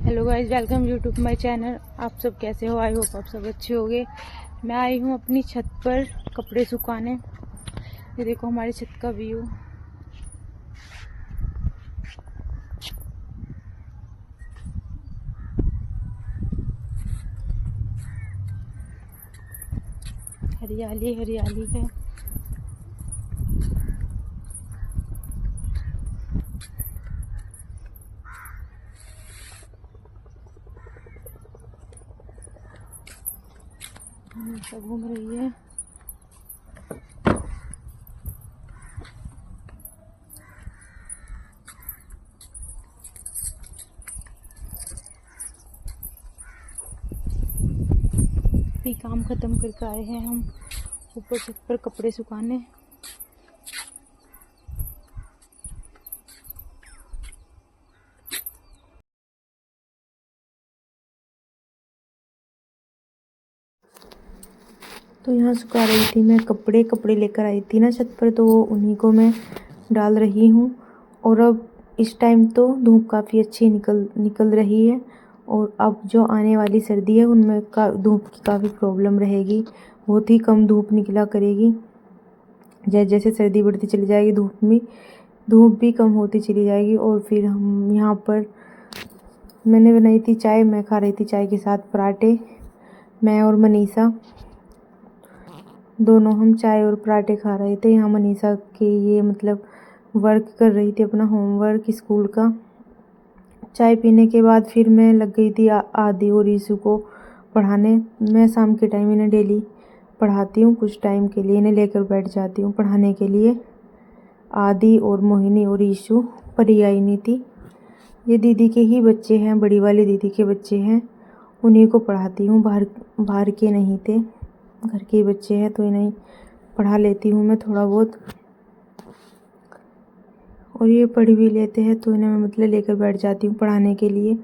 Hello guys, welcome you to my channel. आप सब कैसे हो? आई होप आप सब अच्छे होंगे। मैं आई हूँ अपनी छत पर कपड़े सुखाने। ये देखो हमारी छत का व्यू। हरियाली हरियाली है। हमेशा घूम रही है। भी काम खत्म करके आए हैं हम ऊपर छत पर कपड़े सुखाने। तो यहाँ सुखा रही थी मैं कपड़े लेकर आई थी ना छत पर, तो उन्हीं को मैं डाल रही हूँ। और अब इस टाइम तो धूप काफ़ी अच्छी निकल रही है। और अब जो आने वाली सर्दी है उनमें धूप की काफ़ी प्रॉब्लम रहेगी। बहुत ही कम धूप निकला करेगी। जैसे जैसे सर्दी बढ़ती चली जाएगी धूप भी कम होती चली जाएगी। और फिर हम यहाँ पर मैंने बनाई थी चाय। मैं खा रही थी चाय के साथ पराठे। मैं और मनीषा दोनों हम चाय और पराठे खा रहे थे। यहाँ मनीषा के ये वर्क कर रही थी, अपना होमवर्क स्कूल का। चाय पीने के बाद फिर मैं लग गई थी आदि और ईशु को पढ़ाने। मैं शाम के टाइम इन्हें डेली पढ़ाती हूँ। कुछ टाइम के लिए इन्हें लेकर बैठ जाती हूँ पढ़ाने के लिए। आदि और मोहिनी और ईशु, परिया आई नहीं थी। ये दीदी के ही बच्चे हैं, बड़ी वाली दीदी के बच्चे हैं। उन्हीं को पढ़ाती हूँ, बाहर के नहीं थे, घर के ही बच्चे हैं, तो इन्हें पढ़ा लेती हूँ मैं थोड़ा बहुत। और ये पढ़ भी लेते हैं तो इन्हें मैं लेकर बैठ जाती हूँ पढ़ाने के लिए।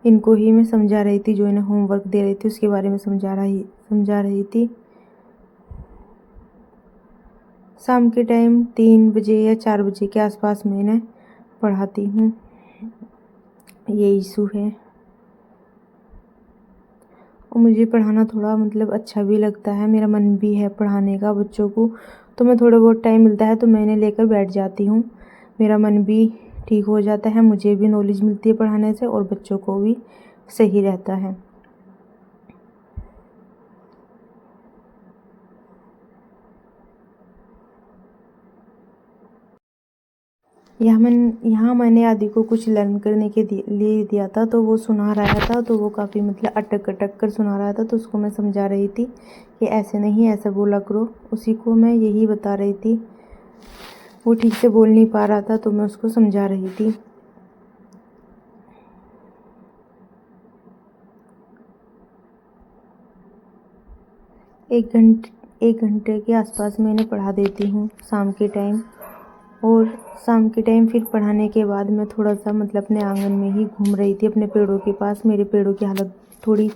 इनको ही मैं समझा रही थी, जो इन्हें होमवर्क दे रही थी उसके बारे में समझा रही थी। शाम के टाइम 3 बजे या 4 बजे के आसपास मैं इन्हें पढ़ाती हूँ। ये ईशु है। और मुझे पढ़ाना थोड़ा अच्छा भी लगता है, मेरा मन भी है पढ़ाने का बच्चों को। तो मैं थोड़ा बहुत टाइम मिलता है तो मैं इन्हें लेकर बैठ जाती हूँ। मेरा मन भी ठीक हो जाता है, मुझे भी नॉलेज मिलती है पढ़ाने से और बच्चों को भी सही रहता है। यहाँ मैंने आदि को कुछ लर्न करने के लिए दिया था, तो वो सुना रहा था। तो वो काफ़ी अटक अटक कर सुना रहा था। तो उसको मैं समझा रही थी कि ऐसे नहीं, ऐसा बोला करो। उसी को मैं यही बता रही थी। वो ठीक से बोल नहीं पा रहा था तो मैं उसको समझा रही थी। एक घंटे के आसपास मैं इन्हें पढ़ा देती हूँ शाम के टाइम। और शाम के टाइम फिर पढ़ाने के बाद मैं थोड़ा सा अपने आंगन में ही घूम रही थी, अपने पेड़ों के पास। मेरे पेड़ों की हालत थोड़ी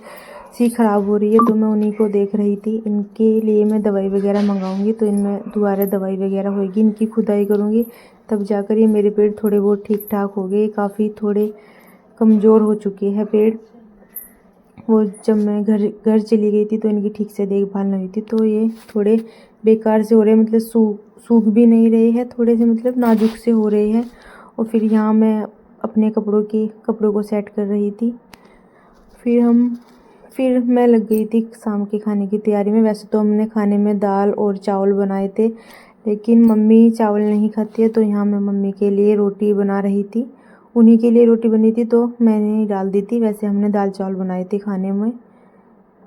सी ख़राब हो रही है, तो मैं उन्हीं को देख रही थी। इनके लिए मैं दवाई वगैरह मंगाऊंगी, तो इनमें दोबारा दवाई वगैरह होगी, इनकी खुदाई करूँगी, तब जाकर ये मेरे पेड़ थोड़े बहुत ठीक ठाक हो गए। काफ़ी थोड़े कमज़ोर हो चुके हैं पेड़। वो जब मैं घर चली गई थी तो इनकी ठीक से देखभाल नहीं हुई थी, तो ये थोड़े बेकार से हो रहे हैं। सूख भी नहीं रहे हैं, थोड़े से नाजुक से हो रहे हैं। और फिर यहाँ मैं अपने कपड़ों को सेट कर रही थी। फिर मैं लग गई थी शाम के खाने की तैयारी में। वैसे तो हमने खाने में दाल और चावल बनाए थे, लेकिन मम्मी चावल नहीं खाती है, तो यहाँ मैं मम्मी के लिए रोटी बना रही थी। उन्हीं के लिए रोटी बनी थी तो मैंने ही डाल दी थी। वैसे हमने दाल चावल बनाए थे खाने में।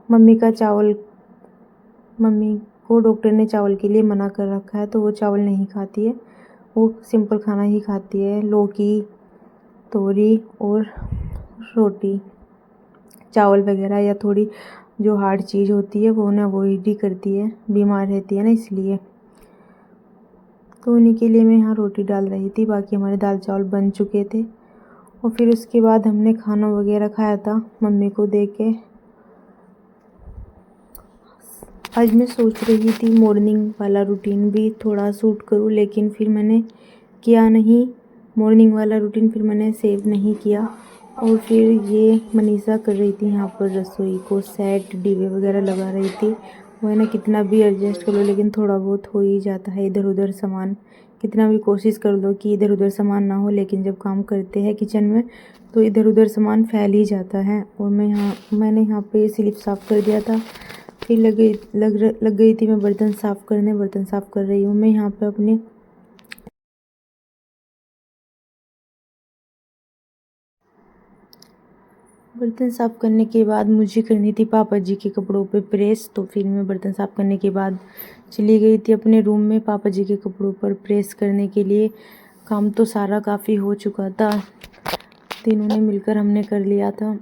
मम्मी को डॉक्टर ने चावल के लिए मना कर रखा है, तो वो चावल नहीं खाती है। वो सिंपल खाना ही खाती है, लौकी, तोरी और रोटी। चावल वगैरह या थोड़ी जो हार्ड चीज़ होती है वो ना अवॉइड ही करती है, बीमार रहती है ना, इसलिए। तो उन्हीं के लिए मैं यहाँ रोटी डाल रही थी। बाकी हमारे दाल चावल बन चुके थे। और फिर उसके बाद हमने खाना वगैरह खाया था मम्मी को दे के। आज मैं सोच रही थी मॉर्निंग वाला रूटीन भी थोड़ा शूट करूँ, लेकिन फिर मैंने किया नहीं। मॉर्निंग वाला रूटीन फिर मैंने सेव नहीं किया। और फिर ये मनीषा कर रही थी यहाँ पर रसोई को सेट, दीवे वगैरह लगा रही थी। वो है ना, कितना भी एडजस्ट कर लो लेकिन थोड़ा बहुत हो ही जाता है इधर उधर सामान। कितना भी कोशिश कर लो कि इधर उधर सामान ना हो, लेकिन जब काम करते हैं किचन में तो इधर उधर सामान फैल ही जाता है। और मैंने यहाँ पे स्लिप साफ़ कर दिया था। फिर लग गई थी मैं बर्तन साफ़ करने। बर्तन साफ़ कर रही हूँ मैं यहाँ पे अपने। बर्तन साफ़ करने के बाद मुझे करनी थी पापा जी के कपड़ों पे प्रेस। तो फिर मैं बर्तन साफ़ करने के बाद चली गई थी अपने रूम में पापा जी के कपड़ों पर प्रेस करने के लिए। काम तो सारा काफ़ी हो चुका था, तीनों ने मिलकर हमने कर लिया था।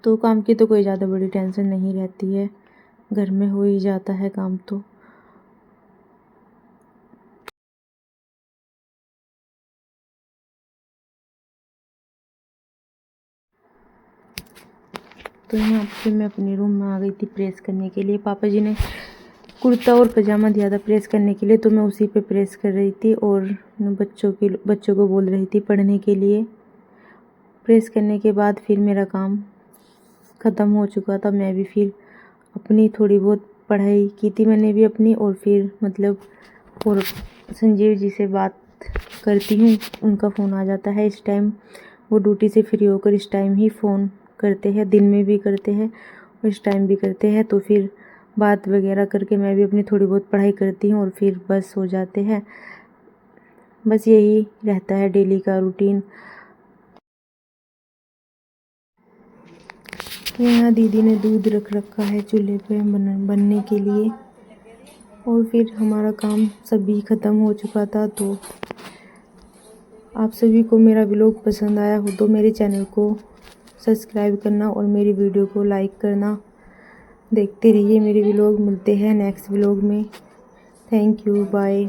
तो काम की तो कोई ज़्यादा बड़ी टेंशन नहीं रहती है, घर में हो ही जाता है काम। तो यहाँ पे मैं अपने रूम में आ गई थी प्रेस करने के लिए। पापा जी ने कुर्ता और पजामा दिया था प्रेस करने के लिए, तो मैं उसी पे प्रेस कर रही थी और बच्चों को बोल रही थी पढ़ने के लिए। प्रेस करने के बाद फिर मेरा काम ख़त्म हो चुका था। मैं भी फिर अपनी थोड़ी बहुत पढ़ाई की थी मैंने भी अपनी, और फिर मतलब और संजीव जी से बात करती हूँ। उनका फ़ोन आ जाता है इस टाइम, वो ड्यूटी से फ्री होकर इस टाइम ही फ़ोन करते हैं, दिन में भी करते हैं और इस टाइम भी करते हैं। तो फिर बात वगैरह करके मैं भी अपनी थोड़ी बहुत पढ़ाई करती हूँ और फिर बस हो जाते हैं। बस यही रहता है डेली का रूटीन। यहाँ दीदी ने दूध रख रखा है चूल्हे पे बनने के लिए, और फिर हमारा काम सभी ख़त्म हो चुका था। तो आप सभी को मेरा व्लॉग पसंद आया हो तो मेरे चैनल को सब्सक्राइब करना और मेरी वीडियो को लाइक करना। देखते रहिए मेरे व्लॉग। मिलते हैं नेक्स्ट व्लॉग में। Thank you, bye.